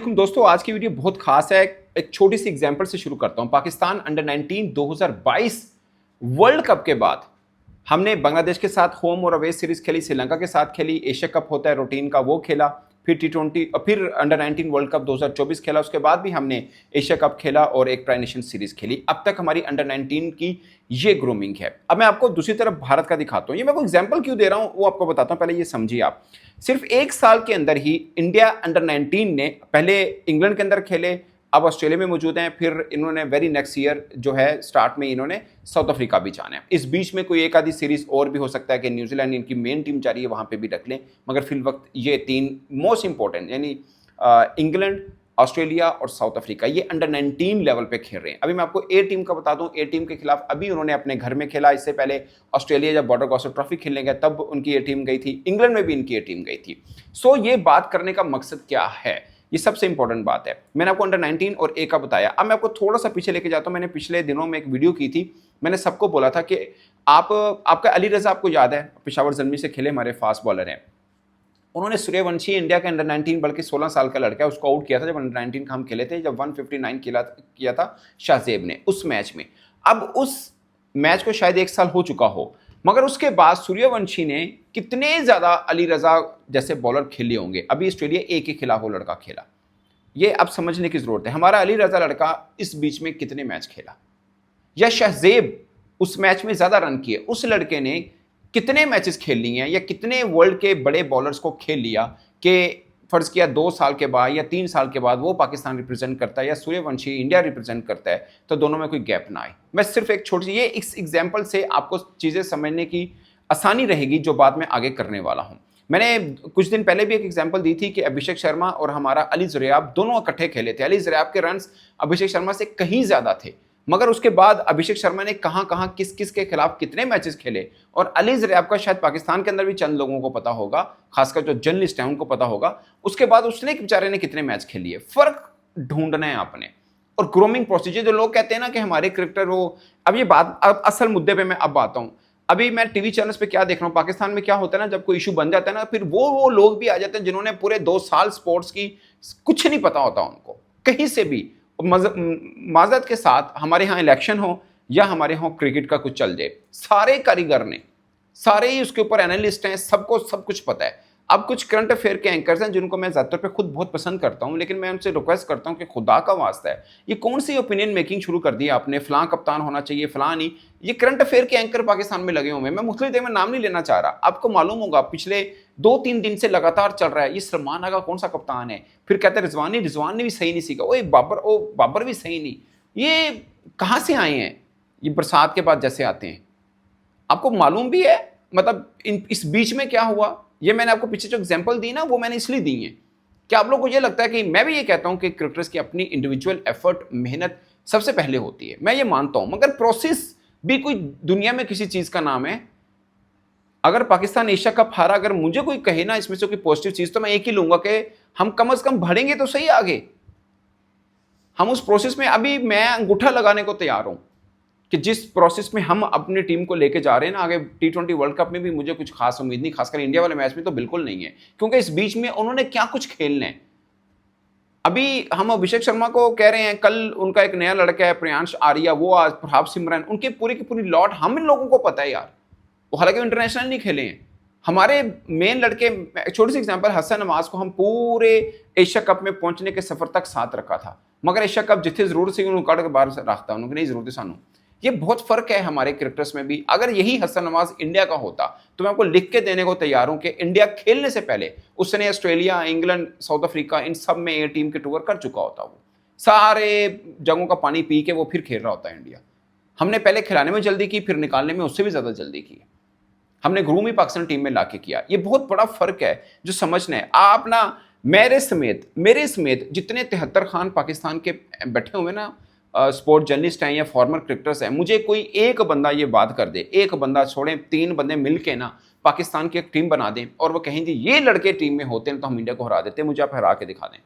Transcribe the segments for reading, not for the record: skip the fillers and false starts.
दोस्तों, आज की वीडियो बहुत खास है। एक छोटी सी एग्जांपल से शुरू करता हूं। पाकिस्तान अंडर 19 2022 वर्ल्ड कप के बाद हमने बांग्लादेश के साथ होम और अवे सीरीज खेली, श्रीलंका के साथ खेली, एशिया कप होता है रूटीन का वो खेला, फिर T20 और फिर अंडर 19 वर्ल्ड कप 2024 खेला। उसके बाद भी हमने एशिया कप खेला और एक ट्राई नेशन सीरीज खेली। अब तक हमारी अंडर 19 की ये ग्रूमिंग है। अब मैं आपको दूसरी तरफ भारत का दिखाता हूं। ये मैं आपको एग्जांपल क्यों दे रहा हूं वो आपको बताता हूं, पहले ये समझिए आप। सिर्फ एक साल के अंदर ही इंडिया अंडर 19 ने पहले इंग्लैंड के अंदर खेले, अब ऑस्ट्रेलिया में मौजूद हैं, फिर इन्होंने वेरी नेक्स्ट ईयर जो है स्टार्ट में इन्होंने साउथ अफ्रीका भी जाना है। इस बीच में कोई एक आधी सीरीज और भी हो सकता है कि न्यूजीलैंड इनकी मेन टीम जा रही है वहां पे भी रख लें, मगर फिल वक्त ये तीन मोस्ट इंपॉर्टेंट यानी इंग्लैंड, ऑस्ट्रेलिया और साउथ अफ्रीका ये अंडर 19 लेवल पे खेल रहे हैं। अभी मैं आपको ए टीम का बता दूं, ए टीम के खिलाफ अभी उन्होंने अपने घर में खेला। इससे पहले ऑस्ट्रेलिया जब बॉर्डर गावस्कर ट्रॉफी खेलने गए तब उनकी ए टीम गई थी, इंग्लैंड में भी इनकी ए टीम गई थी। सो ये बात करने का मकसद क्या है, ये सबसे इंपॉर्टेंट बात है। मैंने आपको अंडर 19 और ए का बताया। अब मैं आपको थोड़ा सा पीछे लेके जाता हूं। मैंने पिछले दिनों में एक वीडियो की थी, मैंने सबको बोला था कि आपका अली रजा आपको याद है, पेशावर जलमी से खेले हमारे फास्ट बॉलर हैं। उन्होंने सूर्यवंशी इंडिया के अंडर 19 बल्कि 16 साल का लड़का है उसको आउट किया था जब अंडर 19 का हम खेले थे, जब 159 किया था शाहजेब ने उस मैच में। अब उस मैच को शायद एक साल हो चुका हो, मगर उसके बाद सूर्यवंशी ने कितने ज्यादा अली रजा जैसे बॉलर खेले होंगे। अभी ऑस्ट्रेलिया ए के खिलाफ वो लड़का खेला, ये अब समझने की जरूरत है। हमारा अली रजा लड़का इस बीच में कितने मैच खेला, या शाहजेब उस मैच में ज्यादा रन किए, उस लड़के ने कितने मैचेस खेल लिए हैं, या कितने वर्ल्ड के बड़े बॉलर्स को खेल लिया कि फर्ज किया 2 साल के बाद या 3 साल के बाद वो पाकिस्तान रिप्रेजेंट करता है या सूर्यवंशी इंडिया रिप्रेजेंट करता है, तो दोनों में कोई गैप ना आए। मैं सिर्फ एक छोटी सी ये इस एग्जाम्पल से आपको चीजें समझने की आसानी रहेगी जो बात मैं आगे करने वाला हूं। मैंने कुछ दिन पहले भी एक एग्जांपल दी थी कि अभिषेक शर्मा और हमारा अली ज़रियाब दोनों इकट्ठे खेले थे। अली ज़रियाब के रन्स अभिषेक शर्मा से कहीं ज्यादा थे, मगर उसके बाद अभिषेक शर्मा ने कहां कहां किस किस के खिलाफ कितने मैचेस खेले, और अली ज़रियाब का शायद पाकिस्तान के अंदर भी चंद लोगों को पता होगा, खासकर जो जर्नलिस्ट हैं उनको पता होगा, उसके बाद उसने बेचारे ने कितने मैच खेल लिए। फर्क ढूंढना है आपने। और ग्रोमिंग प्रोसीजर जो लोग कहते हैं ना कि हमारे क्रिकेटर हो, अब ये बात अब असल मुद्दे पे मैं अब आता हूं। अभी मैं टीवी चैनल्स पे क्या देख रहा हूं, पाकिस्तान में क्या होता है ना, जब कोई इशू बन जाता है ना, फिर वो लोग भी आ जाते हैं जिन्होंने पूरे 2 साल स्पोर्ट्स की कुछ नहीं पता होता उनको कहीं से भी। माजरत के साथ हमारे यहाँ इलेक्शन हो या हमारे यहाँ क्रिकेट का कुछ चल जाए, सारे कारीगर ने, सारे ही उसके ऊपर एनालिस्ट हैं, सबको सब कुछ पता है। अब कुछ करंट अफेयर के एंकर्स हैं जिनको मैं ज़्यादातर पे खुद बहुत पसंद करता हूं, लेकिन मैं उनसे रिक्वेस्ट करता हूं कि खुदा का वास्ता है, ये कौन सी ओपिनियन मेकिंग शुरू कर दी आपने, फलां कप्तान होना चाहिए फलां नहीं। ये करंट अफेयर के एंकर पाकिस्तान में लगे हुए हैं। मैं मुख्तलिफ देर में नाम नहीं लेना चाह रहा, आपको मालूम होगा पिछले 2-3 दिन से लगातार चल रहा है ये सलमान आगा कौन सा कप्तान है, फिर कहते हैं रिजवान ने भी सही नहीं सीखा, ओ बाबर भी सही नहीं। ये कहाँ से आए हैं, ये बरसात के बाद जैसे आते हैं। आपको मालूम भी है मतलब इस बीच में क्या हुआ। ये मैंने आपको पीछे जो एग्जांपल दी ना वो मैंने इसलिए दी है कि आप लोगों को ये लगता है कि मैं भी ये कहता हूं कि क्रिकेटर्स की अपनी इंडिविजुअल एफर्ट मेहनत सबसे पहले होती है, मैं ये मानता हूं, मगर प्रोसेस भी कोई दुनिया में किसी चीज का नाम है। अगर पाकिस्तान एशिया कप हारा, अगर मुझे कोई कहे ना इसमें से कोई पॉजिटिव चीज, तो मैं एक ही लूंगा कि हम कम से कम बढ़ेंगे तो सही आगे। हम उस प्रोसेस में अभी मैं अंगूठा लगाने को तैयार हूं कि जिस प्रोसेस में हम अपनी टीम को लेके जा रहे हैं ना आगे, T20 वर्ल्ड कप में भी मुझे कुछ खास उम्मीद नहीं, खासकर इंडिया वाले मैच में तो बिल्कुल नहीं है, क्योंकि इस बीच में उन्होंने क्या कुछ खेलना है। अभी हम अभिषेक शर्मा को कह रहे हैं, कल उनका एक नया लड़का है प्रियांश आर्या, वो आज प्रभाव सिमरन, उनके पूरी की पूरी लॉट हम इन लोगों को पता है यार, वो हालांकि इंटरनेशनल नहीं खेले हैं। हमारे मेन लड़के, छोटी सी एग्जांपल, हसन नमाज को हम पूरे एशिया कप में पहुंचने के सफर तक साथ रखा था, मगर एशिया कप जितनी जरूरत थी उन्होंने कट के बाहर रखता, उन्होंने नहीं जरूरत है सानू। ये बहुत फर्क है हमारे क्रिकेटर्स में भी। अगर यही हसन नवाज इंडिया का होता तो मैं आपको लिख के देने को तैयार हूं कि इंडिया खेलने से पहले उसने Australia, England, south Africa in सब में ए टीम के टूर कर चुका होता, वो सारे जगहों का पानी पी के वो फिर खेल रहा होता इंडिया। हमने पहले खिलाने में जल्दी की, फिर निकालने में उससे भी ज्यादा जल्दी की। हमने ग्रूम ही पाकिस्तान टीम में लाके किया। ये बहुत बड़ा फर्क है जो समझना है। आप ना मेरे समेत जितने 73 खान पाकिस्तान के बैठे हुए ना स्पोर्ट जर्नलिस्ट हैं या फॉर्मर क्रिकेटर्स हैं, मुझे कोई एक बंदा ये बात कर दे, एक बंदा छोड़े, 3 बंदे मिलके ना पाकिस्तान की एक टीम बना दें और वो कहेंगे ये लड़के टीम में होते हैं तो हम इंडिया को हरा देते हैं, मुझे आप हरा के दिखा दें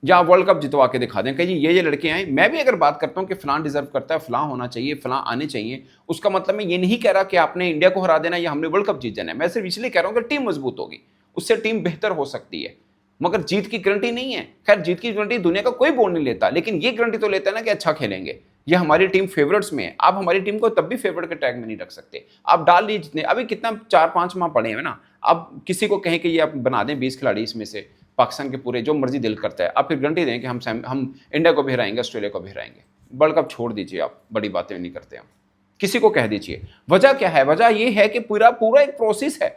या वर्ल्ड कप जितवा के दिखा दें, कहिए ये लड़के आए। मैं भी अगर बात करता हूं कि फलां डिजर्व करता है, फलां होना चाहिए, फलां आने चाहिए, उसका मतलब मैं ये नहीं कह रहा कि आपने इंडिया को हरा देना या हमने वर्ल्ड कप जीत जाना है। मैं सिर्फ इसलिए कह रहा हूं कि टीम मजबूत होगी, उससे टीम बेहतर हो सकती है। मगर जीत की गारंटी नहीं है। खैर जीत की गारंटी दुनिया का कोई बोर्ड नहीं लेता, लेकिन ये गारंटी तो लेता है ना कि अच्छा खेलेंगे, ये हमारी टीम फेवरेट्स में है। आप हमारी टीम को तब भी फेवरेट के टैग में नहीं रख सकते। आप डाल लीजिए जितने, अभी कितना 4-5 माह पड़े हैं ना, अब किसी को कहें कि ये आप बना दें 20 खिलाड़ी इसमें से पाकिस्तान के पूरे, जो मर्जी दिल करता है, आप फिर गारंटी दें कि हम इंडिया को भी हराएंगे, ऑस्ट्रेलिया को भी हराएंगे। वर्ल्ड कप छोड़ दीजिए, आप बड़ी बातें नहीं करते हम, किसी को कह दीजिए। वजह क्या है? वजह यह है कि पूरा एक प्रोसेस है,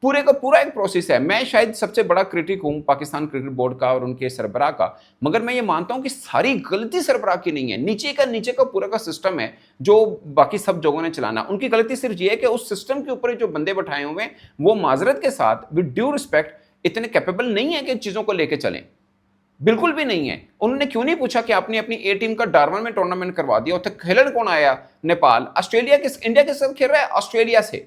पूरे का पूरा एक प्रोसेस है। मैं शायद सबसे बड़ा क्रिटिक हूं पाकिस्तान क्रिकेट बोर्ड का और उनके सरबराह का, मगर मैं ये मानता हूं कि सारी गलती सरबराह की नहीं है। नीचे का पूरा का सिस्टम है जो बाकी सब लोगों ने चलाना। उनकी गलती सिर्फ ये है कि उस सिस्टम के ऊपर जो बंदे बैठाए हुए हैं वो माजरत के साथ, विद ड्यू रिस्पेक्ट, इतने कैपेबल नहीं है कि चीजों को लेकर चलें। बिल्कुल भी नहीं है। उन्होंने क्यों नहीं पूछा कि आपने अपनी ए टीम का डार्बन में टूर्नामेंट करवा दिया, और खेलन कौन आया? नेपाल। ऑस्ट्रेलिया इंडिया के साथ खेल रहा है, ऑस्ट्रेलिया से,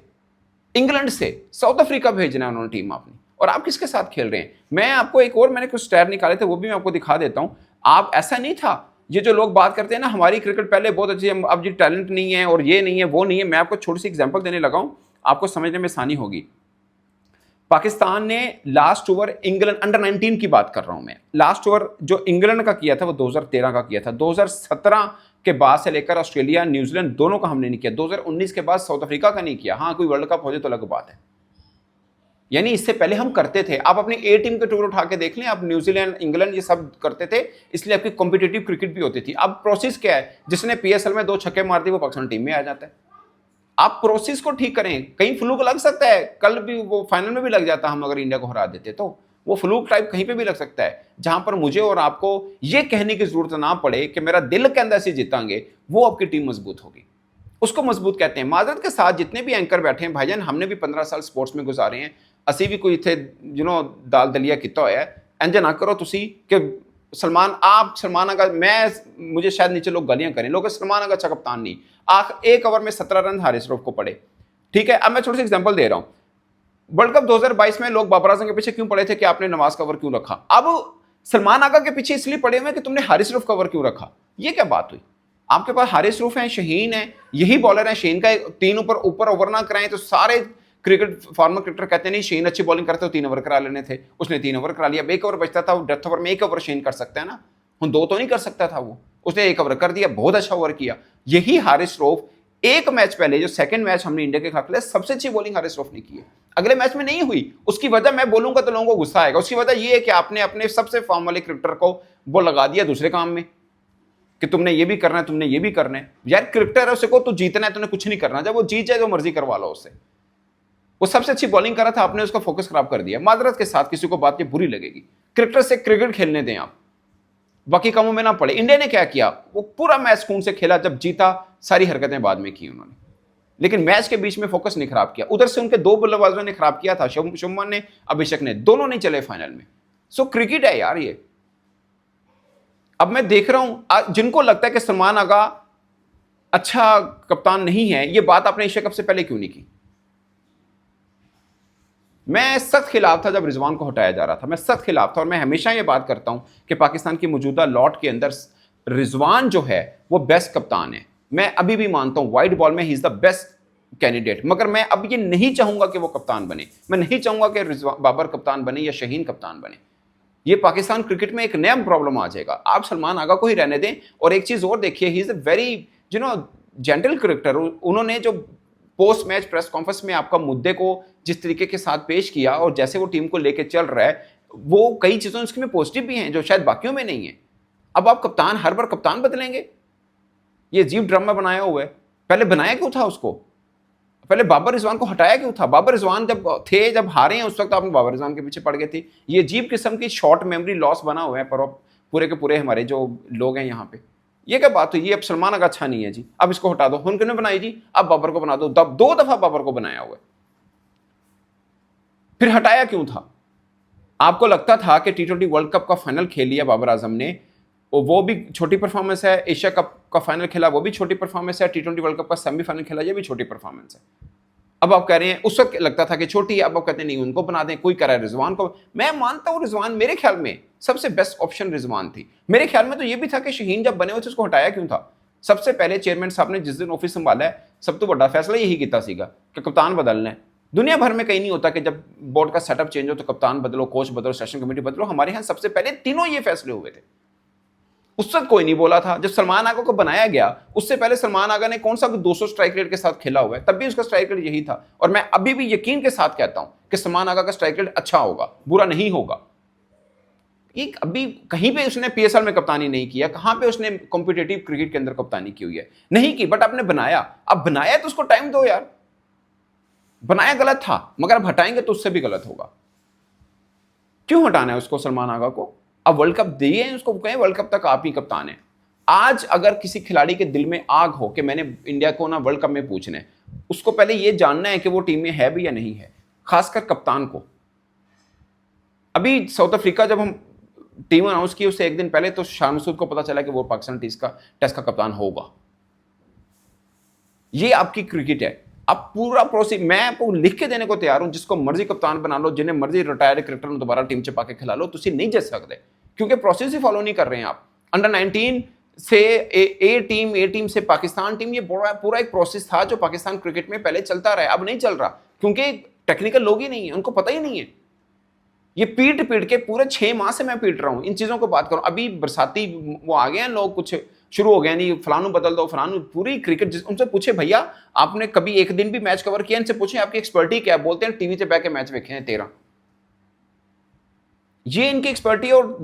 इंग्लैंड से, साउथ अफ्रीका भेजना है उन्होंने टीम अपनी, और आप किसके साथ खेल रहे हैं? मैं आपको एक और, मैंने कुछ स्टैट निकाले थे, वो भी मैं आपको दिखा देता हूं। आप, ऐसा नहीं था, ये जो लोग बात करते हैं ना हमारी क्रिकेट पहले बहुत अच्छी, अब जी टैलेंट नहीं है और ये नहीं है वो नहीं है। मैं आपको छोटी सी एग्जांपल देने लगा हूं, आपको समझने में आसानी होगी। पाकिस्तान ने लास्ट ओवर इंग्लैंड अंडर-19 की बात कर रहा हूं मैं, लास्ट ओवर जो इंग्लैंड का किया था वो 2013 का किया था। 2017 के बाद से लेकर ऑस्ट्रेलिया न्यूजीलैंड दोनों का हमने नहीं किया। 2019 के बाद साउथ अफ्रीका का नहीं किया। हाँ, कोई वर्ल्ड कप हो जाए तो अलग बात है, यानी इससे पहले हम करते थे। आप अपनी ए टीम के टूर उठा के देख लें, आप न्यूजीलैंड, इंग्लैंड ये सब करते थे, इसलिए आपकी कॉम्पिटिटिव क्रिकेट भी होती थी। अब प्रोसेस क्या है? जिसने पीएसएल में 2 छक्के मार दिए वो पाकिस्तान टीम में आ जाता है। आप प्रोसेस को ठीक करें। कहीं फ्लूक लग सकता है, कल भी वो फाइनल में भी लग जाता, हम अगर इंडिया को हरा देते तो वो फ्लूक टाइप कहीं पे भी लग सकता है, जहां पर मुझे और आपको ये कहने की जरूरत ना पड़े कि मेरा दिल कहता से जीतांगे, वो आपकी टीम मजबूत होगी। उसको मजबूत कहते हैं। माजरत के साथ जितने भी एंकर बैठे हैं भाईजान, हमने भी 15 साल स्पोर्ट्स में गुजारे हैं, असी भी कोई थे दाल दलिया किता होया है। इंज ना करो तुसी कि सलमान, आप सलमान आगा, मैं, मुझे शायद नीचे लोग गालियां करें, लोग सलमान आगा अच्छा कप्तान नहीं, एक ओवर में 17 रन हारिस रऊफ को पड़े। ठीक है, अब मैं छोटी सी एग्जांपल दे रहा हूं। वर्ल्ड कप 2022 में लोग बाबर आजम के पीछे क्यों पड़े थे कि आपने नवाज का ओवर क्यों रखा? अब सलमान आगा के पीछे इसलिए पड़े हुए कि तुमने हारिस रऊफ का ओवर क्यों रखा। ये क्या बात हुई? आपके पास हारिस रऊफ है, शहीन है, यही बॉलर है। शहीन का 3 ऊपर ओवर ना कराएं तो सारे क्रिकेट फॉर्मर क्रिकेटर कहते नहीं शहीन अच्छी बॉलिंग करते हो, 3 ओवर करा लेने थे। उसने 3 ओवर करा लिया, 1 ओवर बचता था, डेथ ओवर में 1 ओवर शहीन कर सकता है ना, हम 2 तो नहीं कर सकता था वो, उसने 1 ओवर कर दिया, बहुत अच्छा ओवर किया। यही हारिस रऊफ, एक मैच पहले जो सेकंड मैच हमने इंडिया के खिलाफ खेला, सबसे अच्छी बॉलिंग हारिस रऊफ ने की है, अगले मैच में नहीं हुई। उसकी वजह मैं बोलूंगा तो लोगों को गुस्सा आएगा। उसकी वजह यह है कि आपने अपने सबसे फॉर्म वाले क्रिकेटर को वो लगा दिया दूसरे काम में कि तुमने ये भी करना है, तुमने ये भी करना है। यार क्रिकेटर है, उसे को तू जीतना है, तुमने कुछ नहीं करना, जब वो जीत जाए जो मर्जी करवा लो उससे। वो सबसे अच्छी बॉलिंग कर रहा था, आपने उसका फोकस खराब कर दिया। माजरत के साथ किसी को बात ये बुरी लगेगी, क्रिकेटर से क्रिकेट खेलने दें आप, बाकी कामों में ना पड़े। इंडिया ने क्या किया? वो पूरा मैच सुकून से खेला, जब जीता सारी हरकतें बाद में की उन्होंने, लेकिन मैच के बीच में फोकस नहीं खराब किया। उधर से उनके 2 बल्लेबाजों ने खराब किया था, शुभमन ने, अभिषेक ने, दोनों नहीं चले फाइनल में। सो क्रिकेट है यार ये। अब मैं देख रहा हूं जिनको लगता है कि सलमान आगा अच्छा कप्तान नहीं है, ये बात आपने एशिया कप से पहले क्यों नहीं की? मैं सख्त खिलाफ था जब रिजवान को हटाया जा रहा था, मैं सख्त खिलाफ था, और मैं हमेशा ये बात करता हूं कि पाकिस्तान की मौजूदा लॉट के अंदर रिजवान जो है वो बेस्ट कप्तान है। मैं अभी भी मानता हूं वाइड बॉल में he is the best candidate, मगर मैं अब ये नहीं चाहूंगा कि वो कप्तान बने। मैं नहीं चाहूंगा कि बाबर कप्तान बने या शहीन कप्तान बने। ये पाकिस्तान क्रिकेट में एक नया प्रॉब्लम आ जाएगा। आप सलमान आगा को ही रहने दें। और एक चीज और देखिए, he is a very gentle cricketer. उन्होंने जो पोस्ट मैच प्रेस कॉन्फ्रेंस में आपका मुद्दे को जिस तरीके के साथ पेश किया और जैसे वो टीम को लेकर चल रहा है, वो कई चीजों उसमें पॉजिटिव भी हैं जो शायद बाकियों में नहीं है। अब आप कप्तान, हर बार कप्तान बदलेंगे, ये अजीब ड्रामा बनाया हुआ है। पहले बनाया क्यों था उसको? पहले बाबर रिजवान को हटाया क्यों था? बाबर रिजवान जब हारे हैं उस वक्त आपने बाबर रिजवान के पीछे पड़ गए थे। ये अजीब किस्म की शॉर्ट मेमोरी लॉस बना हुआ है पर पूरे के पूरे हमारे जो लोग हैं यहाँ पे। ये क्या बात हुई? ये अब सलमान आगा अच्छा नहीं है जी, अब इसको हटा दो। उनको ने बनाई जी, अब बाबर को बना दो। 2 दफा बाबर को बनाया हुआ है, फिर हटाया क्यों था? आपको लगता था कि T20 वर्ल्ड कप का फाइनल खेल लिया बाबर आजम ने, वो भी छोटी परफॉर्मेंस है। एशिया कप का फाइनल खेला, वो भी छोटी परफॉर्मेंस है। T20 वर्ल्ड कप का सेमीफाइनल खेला, ये भी छोटी परफॉर्मेंस है। अब आप कह रहे हैं उस वक्त लगता था कि छोटी है, अब आप कहते हैं नहीं उनको बना दें। कोई कह रहा है रिजवान को। मैं मानता हूं रिजवान, मेरे ख्याल में सबसे बेस्ट ऑप्शन रिजवान थी। मेरे ख्याल में तो ये भी था कि शहीन जब बने हुए थे उसको हटाया क्यों था? सबसे पहले चेयरमैन साहब ने जिस दिन ऑफिस संभाला है, सब तो बड़ा फैसला यही किया सीगा कि कप्तान बदलना है। दुनिया भर में कहीं नहीं होता कि जब बोर्ड का सेटअप चेंज हो तो कप्तान बदलो, कोच बदलो, सेशन कमेटी बदलो। हमारे यहाँ सबसे पहले तीनों ये फैसले हुए थे। उस वक्त कोई नहीं बोला था। जब सलमान आगा को बनाया गया, उससे पहले सलमान आगा ने कौन सा 200 स्ट्राइक रेट के साथ खेला हुआ है, तब भी उसका स्ट्राइक रेट यही था। और मैं अभी भी यकीन के साथ कहता हूं कि सलमान आगा का स्ट्राइक रेट अच्छा होगा, बुरा नहीं होगा। एक अभी कहीं पे उसने पीएसएल में कप्तानी नहीं किया, कहां पे उसने कॉम्पिटिटिव क्रिकेट के अंदर कप्तानी की हुई है, नहीं की, बट आपने बनाया। अब बनाया तो उसको टाइम दो यार। बनाया गलत था, मगर अब हटाएंगे तो उससे भी गलत होगा। क्यों हटाना है उसको, सलमान आगा को? अब वर्ल्ड कप दिए हैं उसको, कहें वर्ल्ड कप तक आप ही कप्तान हैं। आज अगर किसी खिलाड़ी के दिल में आग हो कि मैंने इंडिया को ना वर्ल्ड कप में पूछना है, उसको पहले यह जानना है कि वो टीम में है भी या नहीं है, खासकर कप्तान को। अभी साउथ अफ्रीका जब हम टीम अनाउंस की उससे एक दिन पहले, तो शाह मसूद को पता चला कि वो पाकिस्तान टेस्ट का कप्तान होगा। ये आपकी क्रिकेट है। अब पूरा प्रोसेस मैं आपको लिख के देने को तैयार हूं, जिसको मर्जी कप्तान बना लो, जिन्हें मर्जी रिटायर्ड क्रिकेटर में दोबारा टीम च पाके खिला लो, तुम नहीं जीत सकते, क्योंकि प्रोसेस ही फॉलो नहीं कर रहे हैं आप। अंडर 19 से ए टीम से पाकिस्तान टीम, ये पूरा एक प्रोसेस था जो पाकिस्तान क्रिकेट में पहले चलता रहा। अब नहीं चल रहा, क्योंकि टेक्निकल लोग ही नहीं है, उनको पता ही नहीं है। ये पीट के पूरे 6 माह से मैं पीट रहा हूं इन चीजों को बात करूं। अभी बरसाती वो आ गए हैं लोग, कुछ शुरू हो गया, नहीं फलानू बदल दो फलानू, पूरी क्रिकेट। उनसे पूछे भैया आपने कभी एक दिन भी मैच कवर किया, इनसे पूछे आपकी एक्सपर्टी क्या है, बोलते हैं टीवी से बैठ के मैच देखे हैं 13। ये इनकी एक्सपर्टी, और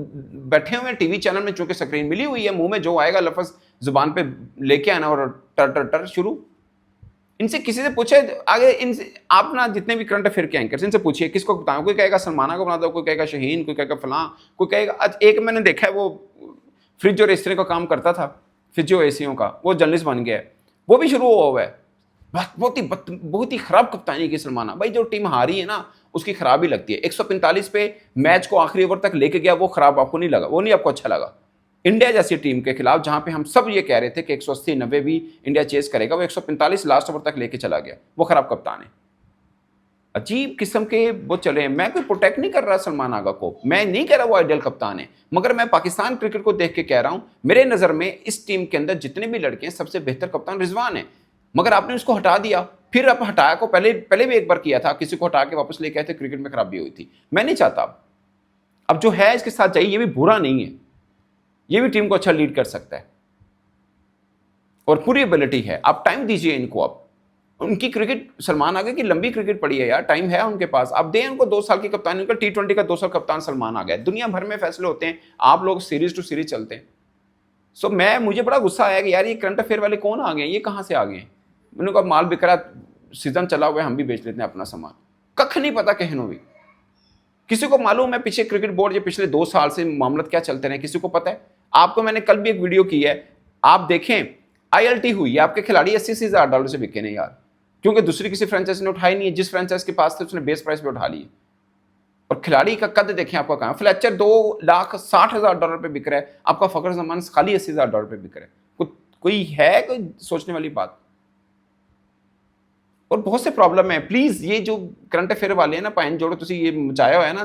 बैठे हुए टीवी चैनल में चूंकि स्क्रीन मिली हुई है, मुंह में जो आएगा लफ्ज जुबान पे लेके आना और टर टर टर शुरू। इनसे किसी से पूछे आगे, इनसे आप ना जितने भी करंट अफेयर के एंकर, इनसे पूछिए किसको बताऊं। कोई कहेगा सलमाना को बना दो, कोई कहेगा शहीन, कोई कहेगा फलां, कोई कहेगा। एक मैंने देखा है वो फ्रिज और एसी का काम करता था, फ्रिज और एसियों का, वो जर्नलिस्ट बन गया है, वो भी शुरू हुआ है। बहुत ही खराब कप्तानी की सलमाना। भाई जो टीम हारी है ना, उसकी खराब ही लगती है। 145 पे मैच को आखिरी ओवर तक लेके गया, वो खराब आपको नहीं लगा, वो नहीं आपको अच्छा लगा। इंडिया जैसी टीम के खिलाफ, जहां पे हम सब ये कह रहे थे कि 180-90 भी इंडिया चेस करेगा, वो 145 लास्ट ओवर तक लेके चला गया, वो खराब कप्तान है। अजीब किस्म के वो चले हैं। मैं कोई प्रोटेक्ट नहीं कर रहा सलमान आगा को, मैं नहीं कह रहा वो आइडियल कप्तान है, मगर मैं पाकिस्तान क्रिकेट को देख के कह रहा हूं, मेरे नजर में इस टीम के अंदर जितने भी लड़के हैं, सबसे बेहतर कप्तान रिजवान है। मगर आपने उसको हटा दिया, फिर आप हटाया को पहले भी एक बार किया था, किसी को हटा के वापस लेके आए थे, क्रिकेट में खराबी हुई थी। मैं नहीं चाहता अब जो है इसके साथ जाइए, ये भी बुरा नहीं है, ये भी टीम को अच्छा लीड कर सकता है और पूरी एबिलिटी है। आप टाइम दीजिए इनको। अब उनकी क्रिकेट, सलमान आगे की लंबी क्रिकेट पड़ी है यार, टाइम है उनके पास। आप दें उनको 2 साल की कप्तानी। उनका T20 का 2 साल कप्तान सलमान आ गया। दुनिया भर में फैसले होते हैं, आप लोग सीरीज टू सीरीज चलते हैं। सो मुझे बड़ा गुस्सा आया कि यार ये करंट अफेयर वाले कौन आ गए, ये कहां से आ गए। मैंने कहा माल बिक रहा, सीजन चला हुआ है, हम भी बेच लेते हैं अपना सामान। कख नहीं पता कहनो भी। किसी को मालूम है पीछे क्रिकेट बोर्ड ये पिछले 2 साल से मामला क्या चलते रहे, किसी को पता है? आपको मैंने कल भी एक वीडियो की है, आप देखें, ILT हुई है, आपके खिलाड़ी $80,000 से बिके नहीं यार, क्योंकि दूसरी किसी फ्रेंचाइजी ने उठाई नहीं है। जिस फ्रेंचाइज के पास थे उसने बेस प्राइस पे उठा ली है। और खिलाड़ी का कद देखें आपका कहां, फ्लेचर $2,60,000 पे बिक रहा है, आपका फखर जमान खाली $80,000 पे बिक रहा है। कोई है कोई सोचने वाली बात? और बहुत से प्रॉब्लम है। प्लीज ये जो करंट अफेयर वाले हैं ना, पाइन जोड़ो तुसी ये मचाया हुआ है ना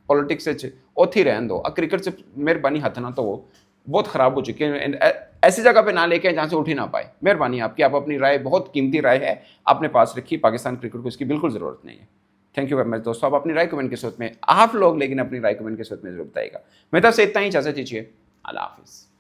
पॉलिटिक्स से, उथे रहन दो। क्रिकेट से मेहरबानी हथ ना तो वो बहुत खराब हो चुके हैं। ऐसी जगह पे ना लेके जहां से उठ ही ना पाए। मेहरबानी आपकी, आप अपनी राय, बहुत कीमती राय है, अपने पास रखिए। पाकिस्तान क्रिकेट को इसकी बिल्कुल जरूरत नहीं है। थैंक यू वेरी मच दोस्तों। आप अपनी राय कमेंट के साथ में, आप लोग लेकिन अपनी राय कमेंट के साथ में जरूर बताइएगा। मेरी तरफ से इतना ही, इजाजत दीजिए। अल्लाह हाफिज़।